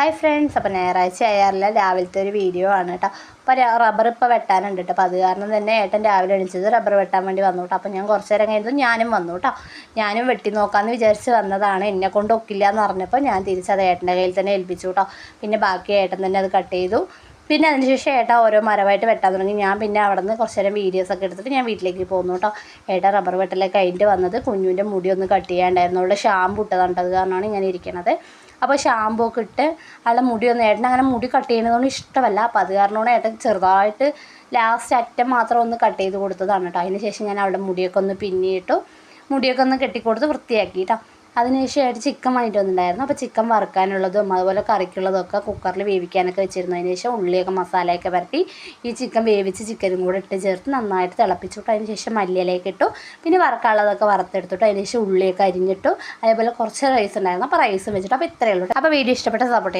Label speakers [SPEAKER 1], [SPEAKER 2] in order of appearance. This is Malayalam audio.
[SPEAKER 1] ഹായ് ഫ്രണ്ട്സ്, അപ്പോൾ ഞായറാഴ്ച ആയാറില്ല രാവിലത്തെ ഒരു വീഡിയോ ആണ് കേട്ടോ. അപ്പോൾ റബ്ബർ ഇപ്പോൾ വെട്ടാനുണ്ട് കേട്ടോ. അപ്പോൾ അത് കാരണം തന്നെ ഏട്ടൻ രാവിലെ എണീച്ചത് റബ്ബർ വെട്ടാൻ വേണ്ടി വന്നു കേട്ടോ. അപ്പോൾ ഞാൻ കുറച്ച് നേരം കഴിഞ്ഞപ്പോൾ ഞാനും വന്നു കേട്ടോ. ഞാനും വെട്ടി നോക്കാമെന്ന് വിചാരിച്ച് വന്നതാണ്. എന്നെ കൊണ്ട് ഒക്കില്ല എന്ന് പറഞ്ഞപ്പോൾ ഞാൻ തിരിച്ചത് ഏട്ടൻ്റെ കയ്യിൽ തന്നെ ഏൽപ്പിച്ചു കേട്ടോ. പിന്നെ ബാക്കി ഏട്ടൻ തന്നെ അത് കട്ട് ചെയ്തു. പിന്നെ അതിനുശേഷം ഏട്ട ഓരോ മരമായിട്ട് വെട്ടാൻ തുടങ്ങി. ഞാൻ പിന്നെ അവിടെ നിന്ന് കുറച്ച് നേരം വീഡിയോസൊക്കെ എടുത്തിട്ട് ഞാൻ വീട്ടിലേക്ക് പോന്നു കേട്ടോ. ഏട്ട റബ്ബർ വെട്ടലൊക്കെ കഴിഞ്ഞിട്ട് വന്നത് കുഞ്ഞുവിൻ്റെ മുടി ഒന്ന് കട്ട് ചെയ്യാണ്ടായിരുന്നു. അവളുടെ ഷാമ്പു ഇട്ടതാണ്. അത് കാരണമാണ് ഇങ്ങനെ ഇരിക്കണത്. അപ്പോൾ ഷാമ്പൂ ഒക്കെ ഇട്ട് ആളുടെ മുടിയൊന്നും ഏട്ടൻ അങ്ങനെ മുടി കട്ട് ചെയ്യുന്നതുകൊണ്ട് ഇഷ്ടമല്ല. അപ്പോൾ അത് കാരണമാണ് ഏട്ടൻ ചെറുതായിട്ട് ലാസ്റ്റ് അറ്റം മാത്രം ഒന്ന് കട്ട് ചെയ്ത് കൊടുത്തതാണ് കേട്ടോ. അതിന് ശേഷം ഞാൻ അവളുടെ മുടിയൊക്കെ ഒന്ന് പിന്നിയിട്ടു, മുടിയൊക്കെ ഒന്ന് കെട്ടിക്കൊടുത്ത് വൃത്തിയാക്കി കേട്ടോ. അതിനുശേഷം ആയിട്ട് ചിക്കൻ വാങ്ങിയിട്ട് വന്നിട്ടുണ്ടായിരുന്നു. അപ്പോൾ ചിക്കൻ വറുക്കാനുള്ളതും അതുപോലെ കറിക്കുള്ളതൊക്കെ കുക്കറിൽ വേവിക്കാനൊക്കെ വെച്ചിരുന്നു. അതിന് ശേഷം ഉള്ളിയൊക്കെ മസാലയൊക്കെ വരട്ടി ഈ ചിക്കൻ വേവിച്ച് ചിക്കനും കൂടെ ഇട്ട് ചേർത്ത് നന്നായിട്ട് തിളപ്പിച്ചിട്ടു. അതിന് ശേഷം മല്ലിയിലേക്ക് ഇട്ടു. പിന്നെ വറക്കാനുള്ളതൊക്കെ വറുത്തെടുത്തിട്ടു. അതിന് ശേഷം ഉള്ളിയൊക്കെ അരിഞ്ഞിട്ടു. അതേപോലെ കുറച്ച് റൈസ് ഉണ്ടായിരുന്നു. അപ്പോൾ റൈസും വെച്ചിട്ട് അപ്പോൾ ഇത്രയേ ഉള്ളൂ. അപ്പോൾ വീഡിയോ ഇഷ്ടപ്പെട്ട സപ്പോർട്ട്